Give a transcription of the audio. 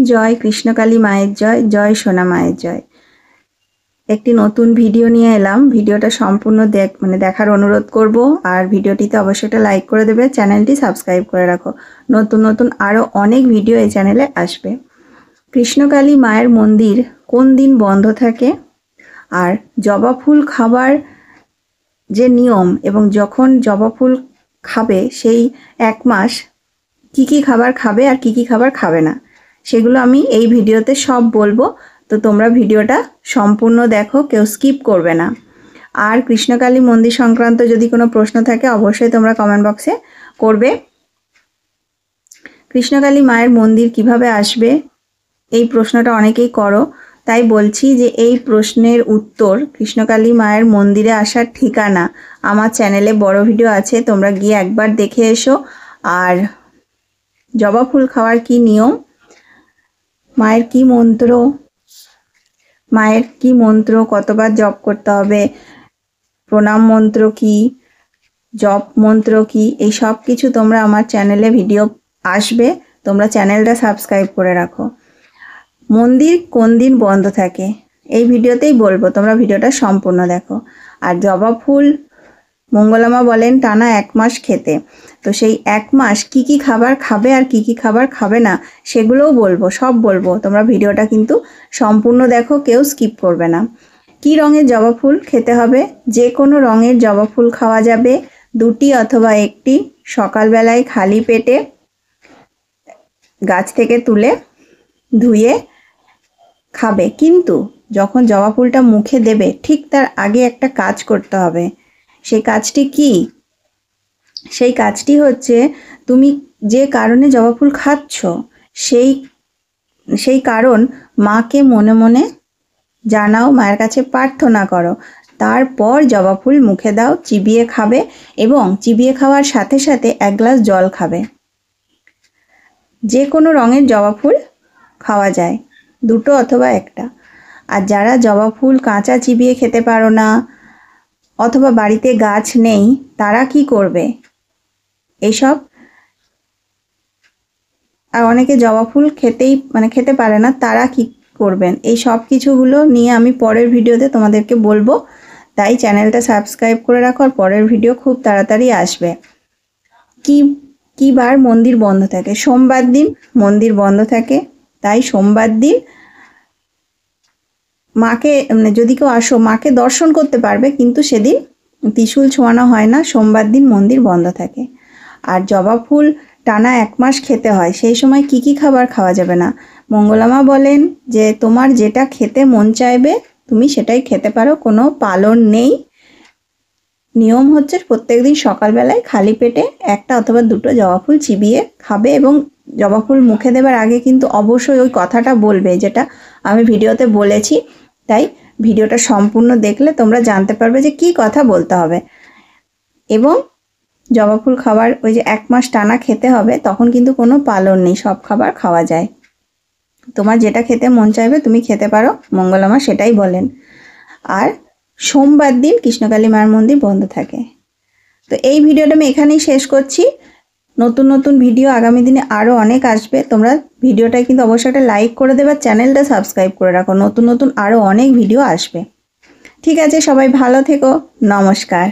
জয় কৃষ্ণকালী মায়ের জয়, জয় সোনা মায়ের জয়। একটি নতুন ভিডিও নিয়ে এলাম। ভিডিওটা সম্পূর্ণ দেখার অনুরোধ করব। আর ভিডিওটিতে অবশ্যই একটা লাইক করে দেবে, চ্যানেলটি সাবস্ক্রাইব করে রাখো। নতুন নতুন আরও অনেক ভিডিও এই চ্যানেলে আসবে। কৃষ্ণকালী মায়ের মন্দির কোন দিন বন্ধ থাকে, আর জবা ফুল খাবার যে নিয়ম, এবং যখন জবা ফুল খাবে সেই 1 মাস কি কি খাবার খাবে আর কি কি খাবার খাবে না, সেগুলো আমি এই ভিডিওতে সব বলবো। তো তোমরা ভিডিওটা সম্পূর্ণ দেখো, কেউ স্কিপ করবে না। আর কৃষ্ণকালী মন্দির সংক্রান্ত যদি কোনো প্রশ্ন থাকে অবশ্যই তোমরা কমেন্ট বক্সে করবে। কৃষ্ণকালী মায়ের মন্দির কিভাবে আসবে, এই প্রশ্নটা অনেকেই করো, তাই বলছি যে এই প্রশ্নের উত্তর, কৃষ্ণকালী মায়ের মন্দিরে আসার ঠিকানা আমার চ্যানেলে বড় ভিডিও আছে, তোমরা গিয়ে একবার দেখে এসো। আর জবা ফুল খাওয়ার কি নিয়ম, মায়ের কি মন্ত্র কতবার জপ করতে হবে, প্রণাম মন্ত্র কি, জপ মন্ত্র কি, এই সব কিছু তোমরা আমার চ্যানেলে ভিডিও আসবে, তোমরা চ্যানেলটা সাবস্ক্রাইব করে রাখো। মন্দির কোন দিন বন্ধ থাকে এই ভিডিওতেই বলবো, তোমরা ভিডিওটা সম্পূর্ণ দেখো। আর জবা ফুল মঙ্গলামা বলেন টানা 1 মাস খেতে, তো সেই 1 মাস কি কি খাবার খাবে আর কি কি খাবার খাবে না সেগুলোও বলবো, সব বলবো। তোমরা ভিডিওটা কিন্তু সম্পূর্ণ দেখো, কেউ স্কিপ করবে না। কি রঙের জবা ফুল খেতে হবে, যে কোনো রঙের জবা ফুল খাওয়া যাবে, 2টি অথবা 1টি সকালবেলায় খালি পেটে গাছ থেকে তুলে ধুয়ে খাবে। কিন্তু যখন জবা ফুলটা মুখে দেবে ঠিক তার আগে একটা কাজ করতে হবে। সেই কাজটি কি? সেই কাজটি হচ্ছে, তুমি যে কারণে জবা ফুল খাচ্ছ সেই কারণ মাকে মনে মনে জানাও, মায়ের কাছে প্রার্থনা করো, তারপর জবা ফুল মুখে দাও, চিবিয়ে খাবে, এবং চিবিয়ে খাওয়ার সাথে সাথে 1 গ্লাস জল খাবে। যে কোনো রঙের জবা ফুল খাওয়া যায়, 2টো অথবা 1টা। আর যারা জবা ফুল কাঁচা চিবিয়ে খেতে পারো না, অথবা বাড়িতে গাছ নেই, তারা কি করবে এইসব, আর অনেকে জবা ফুল খেতে পারে না, তারা কি করবেন, এই সব কিছুগুলো নিয়ে আমি পরের ভিডিওতে তোমাদেরকে বলবো। তাই চ্যানেলটা সাবস্ক্রাইব করে রাখো, আর পরের ভিডিও খুব তাড়াতাড়ি আসবে। কি বার মন্দির বন্ধ থাকে? সোমবার দিন মন্দির বন্ধ থাকে, তাই সোমবার দিন মাকে যদি কেউ আসো, মাকে দর্শন করতে পারবে, কিন্তু সেদিন ত্রিশূল ছোঁয়ানো হয় না, সোমবার দিন মন্দির বন্ধ থাকে। আর জবা ফুল টানা 1 মাস খেতে হয়, সেই সময় কি কি খাবার খাওয়া যাবে না, মঙ্গলামা বলেন যে তোমার যেটা খেতে মন চাইবে তুমি সেটাই খেতে পারো, কোনো পালন নেই। নিয়ম হচ্ছে প্রত্যেকদিন সকালবেলায় খালি পেটে 1টা অথবা 2টো জবা ফুল চিবিয়ে খাবে, এবং জবা ফুল মুখে দেবার আগে কিন্তু অবশ্যই ওই কথাটা বলবে যেটা আমি ভিডিওতে বলেছি। তাই ভিডিওটা সম্পূর্ণ দেখলে তোমরা জানতে পারবে যে কি কথা বলতে হবে। এবং জবা ফুল খাবার ওই যে 1 মাস টানা খেতে হবে, তখন কিন্তু কোনো পালন নেই, সব খাবার খাওয়া যায়, তোমার যেটা খেতে মন চাইবে তুমি খেতে পারো, মঙ্গলামা সেটাই বলেন। আর সোমবার দিন কৃষ্ণকালী মায়ের মন্দির বন্ধ থাকে। তো এই ভিডিওটা আমি এখানেই শেষ করছি। নতুন নতুন ভিডিও আগামী দিনে আরও অনেক আসবে, তোমরা ভিডিওটায় কিন্তু অবশ্যই একটা লাইক করে দেবে, চ্যানেলটা সাবস্ক্রাইব করে রাখো, নতুন নতুন আরও অনেক ভিডিও আসবে। ঠিক আছে, সবাই ভালো থেকো, নমস্কার।